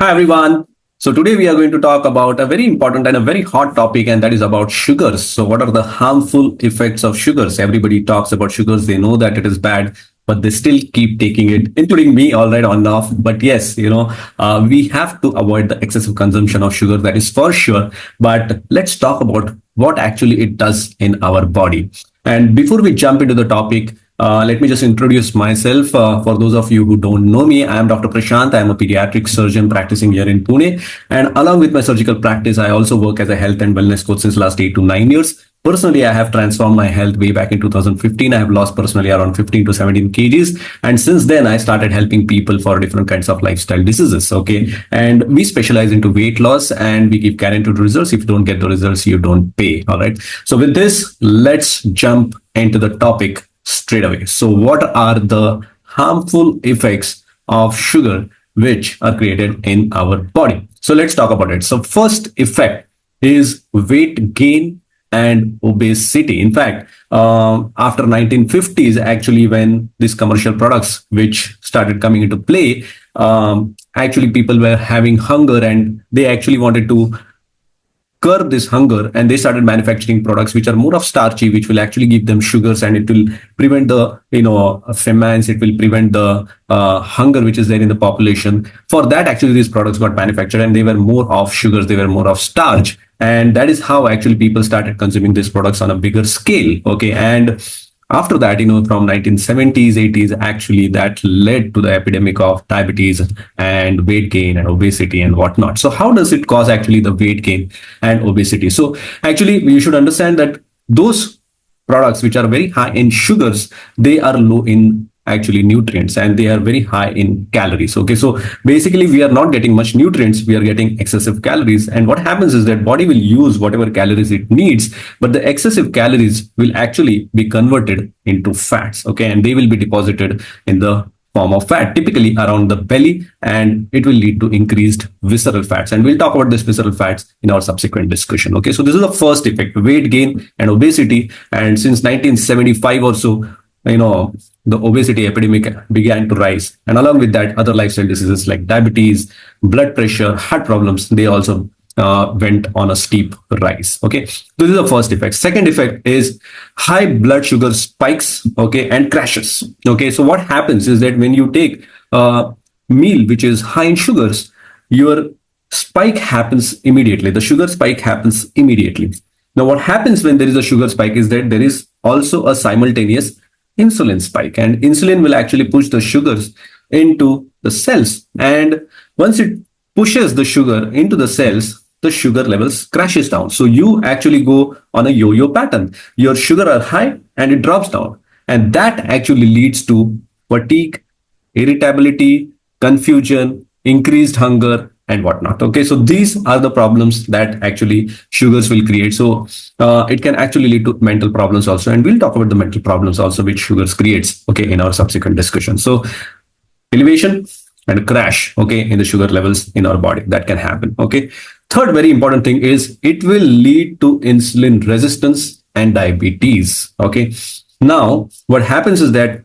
Hi everyone. So today we are going to talk about a very important and a very hot topic, and that is about sugars. So what are the harmful effects of sugars? Everybody talks about sugars. They know that it is bad, but they still keep taking it, including me, all right, on and off. But yes, we have to avoid the excessive consumption of sugar. That is for sure. But let's talk about what actually it does in our body. And before we jump into the topic, let me just introduce myself. For those of you who don't know me, I am Dr. Prashant. I am a pediatric surgeon practicing here in Pune. And along with my surgical practice, I also work as a health and wellness coach since last 8 to 9 years. Personally, I have transformed my health way back in 2015. I have lost personally around 15 to 17 kgs. And since then, I started helping people for different kinds of lifestyle diseases. Okay. And we specialize into weight loss and we give guaranteed results. If you don't get the results, you don't pay. All right. So with this, let's jump into the topic straight away. So what are the harmful effects of sugar which are created in our body? So let's talk about it. So first effect is weight gain and obesity. In fact, after 1950s, actually, when these commercial products which started coming into play, actually people were having hunger and they actually wanted to curb this hunger, and they started manufacturing products which are more of starchy, which will actually give them sugars, and it will prevent the famines. It will prevent the hunger which is there in the population. For that, actually, these products got manufactured, and they were more of sugars, they were more of starch, and that is how actually people started consuming these products on a bigger scale. Okay, and after that, from 1970s, 80s, actually that led to the epidemic of diabetes and weight gain and obesity and whatnot. So how does it cause actually the weight gain and obesity? So actually, you should understand that those products which are very high in sugars, they are low in actually nutrients, and they are very high in calories. Okay, so basically we are not getting much nutrients, we are getting excessive calories, and what happens is that body will use whatever calories it needs, but the excessive calories will actually be converted into fats. Okay, and they will be deposited in the form of fat, typically around the belly, and it will lead to increased visceral fats, and we'll talk about this visceral fats in our subsequent discussion. Okay, so this is the first effect, weight gain and obesity. And since 1975 or so, the obesity epidemic began to rise, and along with that, other lifestyle diseases like diabetes, blood pressure, heart problems, they also went on a steep rise. Okay, this is the first effect. Second effect is high blood sugar spikes, okay, and crashes. Okay, so what happens is that when you take a meal which is high in sugars, your spike happens immediately. The sugar spike happens immediately. Now, what happens when there is a sugar spike is that there is also a simultaneous insulin spike, and insulin will actually push the sugars into the cells, and once it pushes the sugar into the cells, the sugar levels crashes down. So you actually go on a yo-yo pattern. Your sugar are high and it drops down, and that actually leads to fatigue, irritability, confusion, increased hunger, and whatnot. Okay, so these are the problems that actually sugars will create. So it can actually lead to mental problems also, and we'll talk about the mental problems also which sugars creates, okay, in our subsequent discussion. So elevation and crash, okay, in the sugar levels in our body, that can happen. Okay, third very important thing is it will lead to insulin resistance and diabetes. Okay, now what happens is that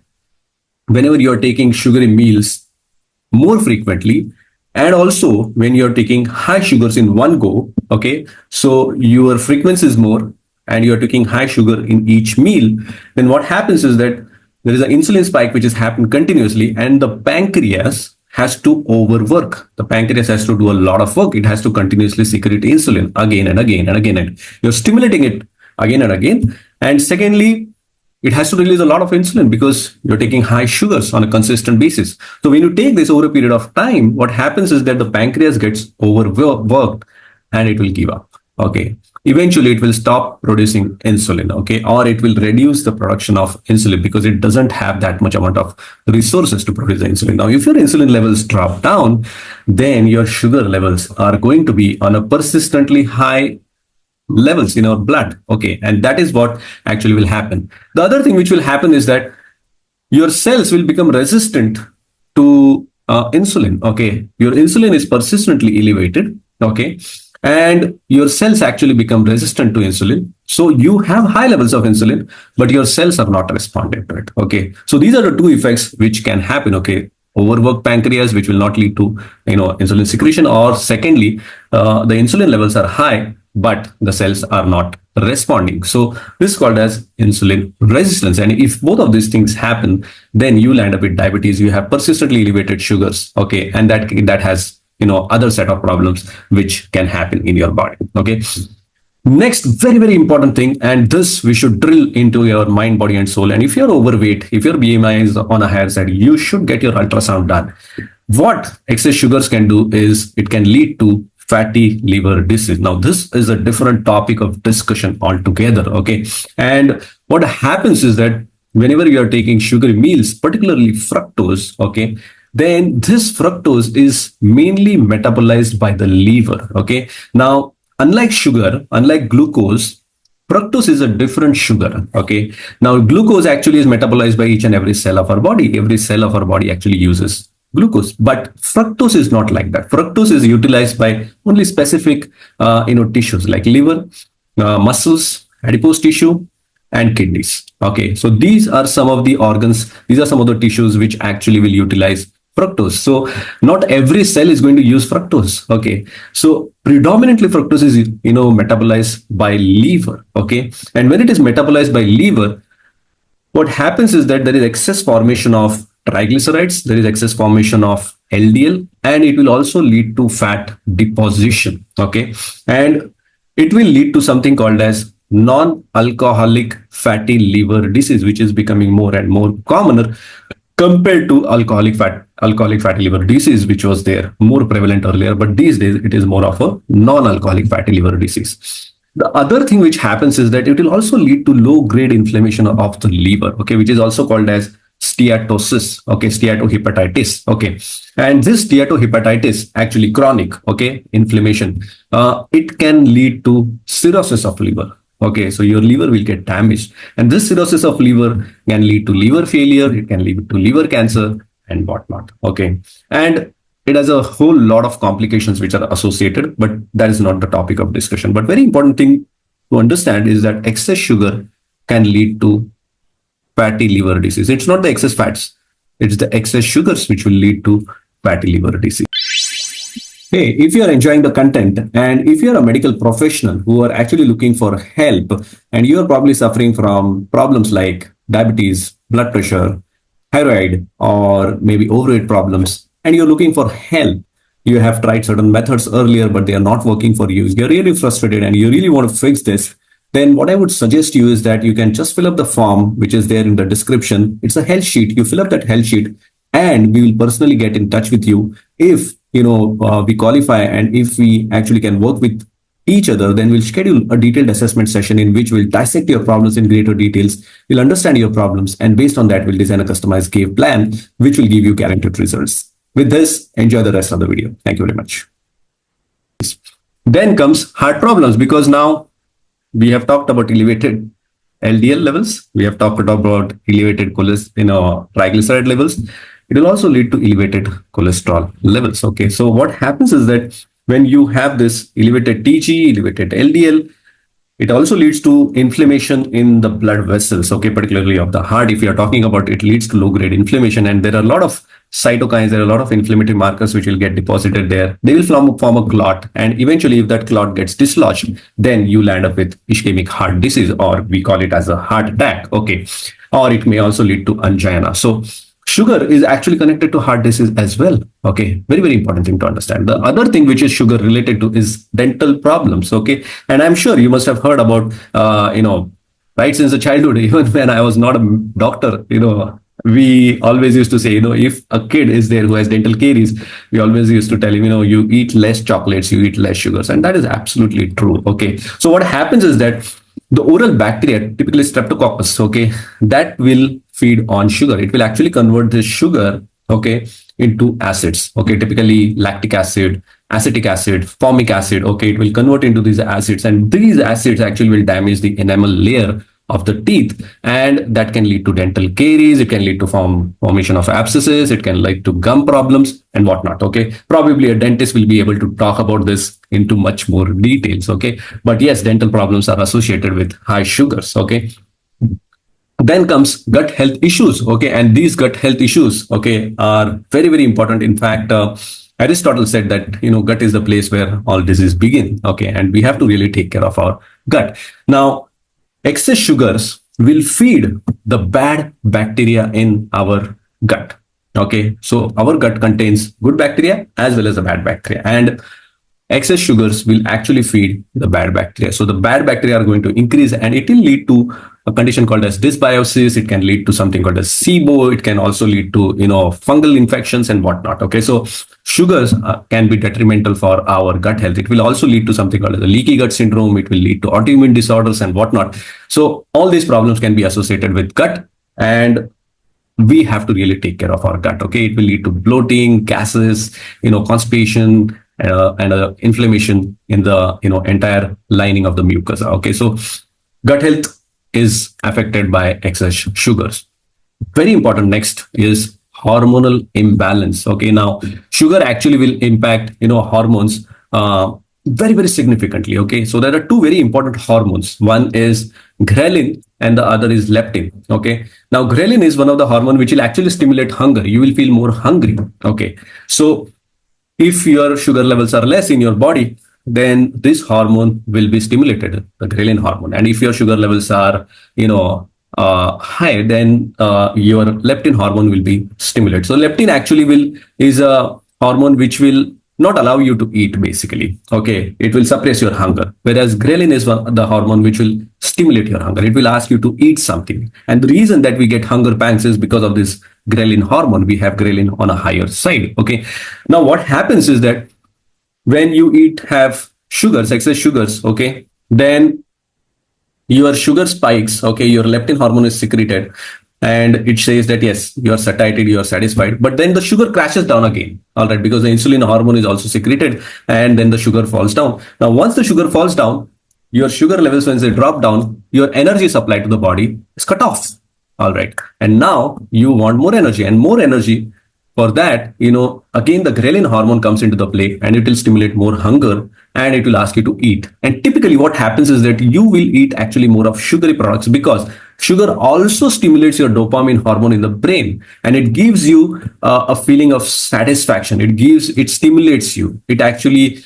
whenever you're taking sugary meals more frequently, and also when you're taking high sugars in one go, okay, so your frequency is more and you're taking high sugar in each meal, then what happens is that there is an insulin spike which is happening continuously, and the pancreas has to overwork. The pancreas has to do a lot of work. It has to continuously secrete insulin again and again and again, and you're stimulating it again and again. And secondly, it has to release a lot of insulin because you're taking high sugars on a consistent basis. So when you take this over a period of time, what happens is that the pancreas gets overworked and it will give up. Okay. Eventually it will stop producing insulin. Okay. Or it will reduce the production of insulin because it doesn't have that much amount of resources to produce the insulin. Now, if your insulin levels drop down, then your sugar levels are going to be on a persistently high levels in our blood. Okay, and that is what actually will happen. The other thing which will happen is that your cells will become resistant to insulin. Okay, your insulin is persistently elevated. Okay, and your cells actually become resistant to insulin. So you have high levels of insulin, but your cells are not responding to it. Okay, so these are the two effects which can happen. Okay, overworked pancreas, which will not lead to insulin secretion, or secondly, the insulin levels are high but the cells are not responding. So this is called as insulin resistance. And if both of these things happen, then you will end up with diabetes. You have persistently elevated sugars, okay, and that has other set of problems which can happen in your body. Okay. Next, very, very important thing, and this we should drill into your mind, body, and soul. And if you're overweight, if your BMI is on a higher side, you should get your ultrasound done. What excess sugars can do is it can lead to fatty liver disease. Now, this is a different topic of discussion altogether. Okay. And what happens is that whenever you are taking sugary meals, particularly fructose, okay, then this fructose is mainly metabolized by the liver. Okay. Now, unlike sugar, unlike glucose, fructose is a different sugar. Okay. Now, glucose actually is metabolized by each and every cell of our body. Every cell of our body actually uses glucose, but fructose is not like that. Fructose is utilized by only specific, tissues like liver, muscles, adipose tissue, and kidneys. Okay. So these are some of the organs. These are some of the tissues which actually will utilize fructose. So not every cell is going to use fructose. Okay. So predominantly fructose is, metabolized by liver. Okay. And when it is metabolized by liver, what happens is that there is excess formation of triglycerides, there is excess formation of LDL, and it will also lead to fat deposition. Okay. And it will lead to something called as non-alcoholic fatty liver disease, which is becoming more and more commoner compared to alcoholic fatty liver disease, which was there more prevalent earlier, but these days it is more of a non-alcoholic fatty liver disease. The other thing which happens is that it will also lead to low-grade inflammation of the liver, okay, which is also called as steatosis, okay, steatohepatitis, okay. And this steatohepatitis, actually chronic, okay, inflammation, it can lead to cirrhosis of liver. Okay, so your liver will get damaged, and this cirrhosis of liver can lead to liver failure, it can lead to liver cancer and whatnot. Okay, and it has a whole lot of complications which are associated, but that is not the topic of discussion. But very important thing to understand is that excess sugar can lead to fatty liver disease. It's not the excess fats, it's the excess sugars which will lead to fatty liver disease. Hey, if you are enjoying the content and if you're a medical professional who are actually looking for help and you are probably suffering from problems like diabetes, blood pressure, thyroid, or maybe overweight problems, and you're looking for help, you have tried certain methods earlier, but they are not working for you, you're really frustrated and you really want to fix this, then what I would suggest you is that you can just fill up the form which is there in the description. It's a health sheet. You fill up that health sheet and we will personally get in touch with you. If we qualify and if we actually can work with each other, then we'll schedule a detailed assessment session in which we'll dissect your problems in greater details. We'll understand your problems, and based on that, we'll design a customized care plan which will give you guaranteed results. With this, enjoy the rest of the video. Thank you very much. Then comes heart problems, because now we have talked about elevated LDL levels. We have talked about elevated triglyceride levels. It will also lead to elevated cholesterol levels. Okay, so what happens is that when you have this elevated TG, elevated LDL, it also leads to inflammation in the blood vessels, okay, particularly of the heart. If you are talking about it, leads to low-grade inflammation, and there are a lot of cytokines, there are a lot of inflammatory markers which will get deposited there. They will form a clot, and eventually if that clot gets dislodged, then you land up with ischemic heart disease, or we call it as a heart attack, okay, or it may also lead to angina. So sugar is actually connected to heart disease as well. Okay, very, very important thing to understand. The other thing which is sugar related to is dental problems. Okay, and I'm sure you must have heard about, right since the childhood, even when I was not a doctor, we always used to say, if a kid is there who has dental caries, we always used to tell him, you eat less chocolates, you eat less sugars. And that is absolutely true. Okay, so what happens is that the oral bacteria, typically streptococcus, okay, that will feed on sugar. It will actually convert this sugar, okay, into acids, okay, typically lactic acid, acetic acid, formic acid, okay, it will convert into these acids, and these acids actually will damage the enamel layer of the teeth, and that can lead to dental caries, it can lead to formation of abscesses, it can lead to gum problems and whatnot. Okay, probably a dentist will be able to talk about this into much more details. Okay, but yes, dental problems are associated with high sugars. Okay, Then comes gut health issues. Okay, and these gut health issues, okay, are very very important. In fact, Aristotle said that gut is the place where all disease begin. Okay, and we have to really take care of our gut. Now, excess sugars will feed the bad bacteria in our gut. Okay, so our gut contains good bacteria as well as the bad bacteria, and excess sugars will actually feed the bad bacteria. So the bad bacteria are going to increase, and it will lead to a condition called as dysbiosis. It can lead to something called as SIBO. It can also lead to fungal infections and whatnot. Okay, so sugars can be detrimental for our gut health. It will also lead to something called as a leaky gut syndrome. It will lead to autoimmune disorders and whatnot. So all these problems can be associated with gut, and we have to really take care of our gut. Okay, it will lead to bloating, gases, constipation, and inflammation in the entire lining of the mucosa. Okay, so gut health is affected by excess sugars. Very important. Next is hormonal imbalance. Okay, now sugar actually will impact hormones very very significantly. Okay, so there are two very important hormones. One is ghrelin and the other is leptin. Okay, now ghrelin is one of the hormone which will actually stimulate hunger. You will feel more hungry. Okay, so if your sugar levels are less in your body, then this hormone will be stimulated, the ghrelin hormone. And if your sugar levels are high, then your leptin hormone will be stimulated. So leptin actually is a hormone which will not allow you to eat, basically. Okay, it will suppress your hunger, whereas ghrelin is the hormone which will stimulate your hunger. It will ask you to eat something. And the reason that we get hunger pangs is because of this ghrelin hormone. We have ghrelin on a higher side. Okay, now what happens is that when you have sugars, excess sugars, okay, then your sugar spikes. Okay, your leptin hormone is secreted, and it says that yes, you are satiated, you are satisfied, but then the sugar crashes down again. All right, because the insulin hormone is also secreted, and then the sugar falls down. Now once the sugar falls down, your sugar levels, when they drop down, your energy supply to the body is cut off. All right, and now you want more energy, and more energy. For that, again, the ghrelin hormone comes into the play, and it will stimulate more hunger, and it will ask you to eat. And typically what happens is that you will eat actually more of sugary products, because sugar also stimulates your dopamine hormone in the brain, and it gives you a feeling of satisfaction. It stimulates you. It actually,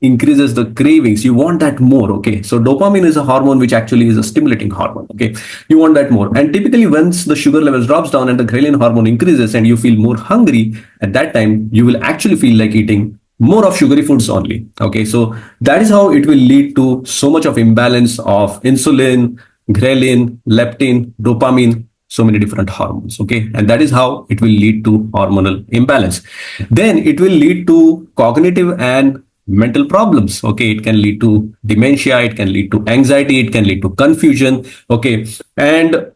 increases the cravings. You want that more. Okay, so dopamine is a hormone which actually is a stimulating hormone. Okay, you want that more, and typically once the sugar levels drops down and the ghrelin hormone increases and you feel more hungry, at that time you will actually feel like eating more of sugary foods only. Okay, so that is how it will lead to so much of imbalance of insulin, ghrelin, leptin, dopamine, so many different hormones. Okay, and that is how it will lead to hormonal imbalance. Then it will lead to cognitive and mental problems. Okay, it can lead to dementia, it can lead to anxiety, it can lead to confusion. Okay, and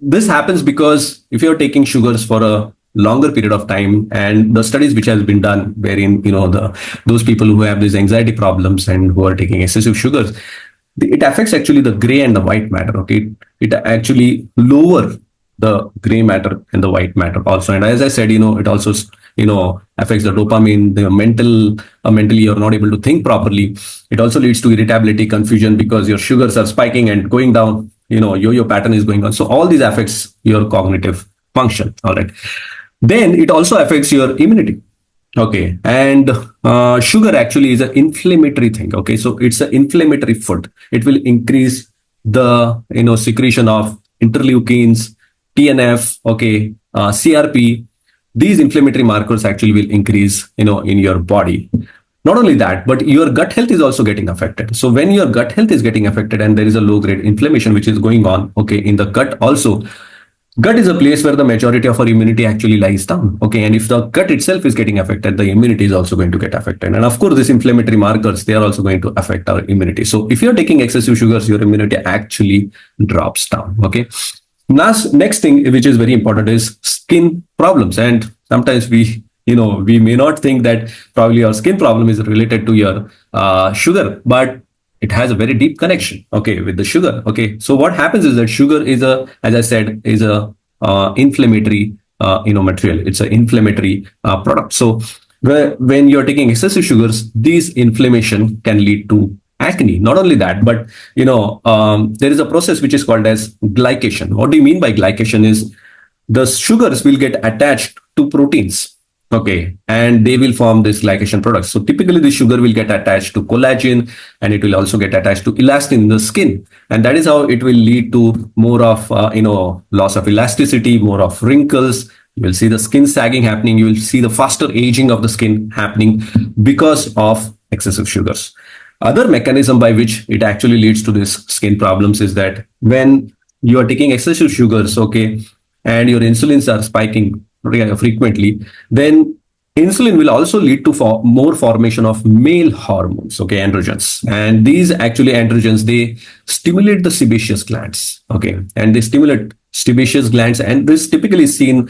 this happens because if you're taking sugars for a longer period of time, and the studies which has been done wherein those people who have these anxiety problems and who are taking excessive sugars, it affects actually the gray and the white matter. Okay, it actually lower the gray matter and the white matter also. And as I said, it also affects the dopamine, the mentally you're not able to think properly. It also leads to irritability, confusion, because your sugars are spiking and going down. Yo-yo pattern is going on. So all these affects your cognitive function. All right. Then it also affects your immunity. Okay, and sugar actually is an inflammatory thing. Okay, so it's an inflammatory food. It will increase the secretion of interleukins, TNF, okay, CRP. These inflammatory markers actually will increase in your body. Not only that, but your gut health is also getting affected. So when your gut health is getting affected and there is a low grade inflammation which is going on, okay, in the gut also. Gut is a place where the majority of our immunity actually lies down. Okay, and if the gut itself is getting affected, the immunity is also going to get affected. And of course, these inflammatory markers, they are also going to affect our immunity. So if you're taking excessive sugars, your immunity actually drops down. Okay. Next thing which is very important is skin problems. And sometimes we may not think that probably your skin problem is related to your sugar, but it has a very deep connection, okay, with the sugar. Okay, so what happens is that sugar is as I said, is a inflammatory material. It's an inflammatory product. So when you're taking excessive sugars, these inflammation can lead to acne. Not only that, but there is a process which is called as glycation. What do you mean by glycation? Is the sugars will get attached to proteins, okay, and they will form this glycation products. So typically the sugar will get attached to collagen, and it will also get attached to elastin in the skin, and that is how it will lead to more of loss of elasticity, more of wrinkles. You will see the skin sagging happening. You will see the faster aging of the skin happening because of excessive sugars. Other mechanism by which it actually leads to this skin problems is that when you are taking excessive sugars, okay, and your insulins are spiking frequently, then insulin will also lead to more formation of male hormones, okay, androgens. And these actually androgens, they stimulate the sebaceous glands, okay, and they stimulate sebaceous glands, and this typically seen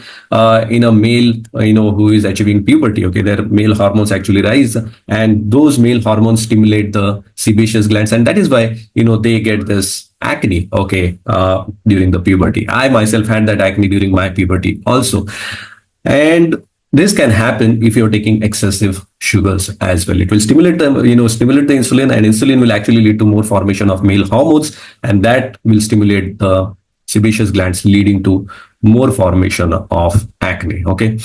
in a male who is achieving puberty, okay. Their male hormones actually rise, and those male hormones stimulate the sebaceous glands, and that is why they get this acne, okay, during the puberty. I myself had that acne during my puberty also. And this can happen if you're taking excessive sugars as well. It will stimulate stimulate the insulin, and insulin will actually lead to more formation of male hormones, and that will stimulate the sebaceous glands, leading to more formation of acne. Okay.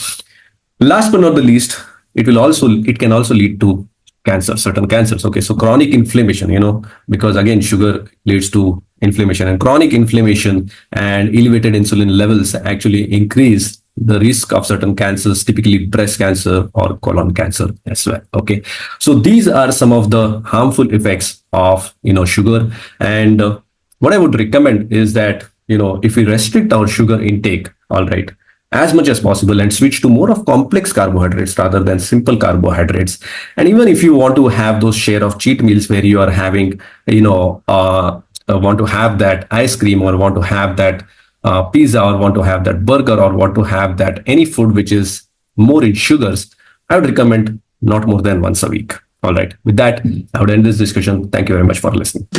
Last but not the least, it can also lead to cancer, certain cancers. Okay. So chronic inflammation, because again, sugar leads to inflammation, and chronic inflammation and elevated insulin levels actually increase the risk of certain cancers, typically breast cancer or colon cancer as well. Okay. So these are some of the harmful effects of, sugar. And what I would recommend is that, if we restrict our sugar intake, all right, as much as possible, and switch to more of complex carbohydrates rather than simple carbohydrates. And even if you want to have those share of cheat meals where you are having, want to have that ice cream, or want to have that pizza, or want to have that burger, or want to have that any food which is more in sugars, I would recommend not more than once a week. All right. With that, I would end this discussion. Thank you very much for listening.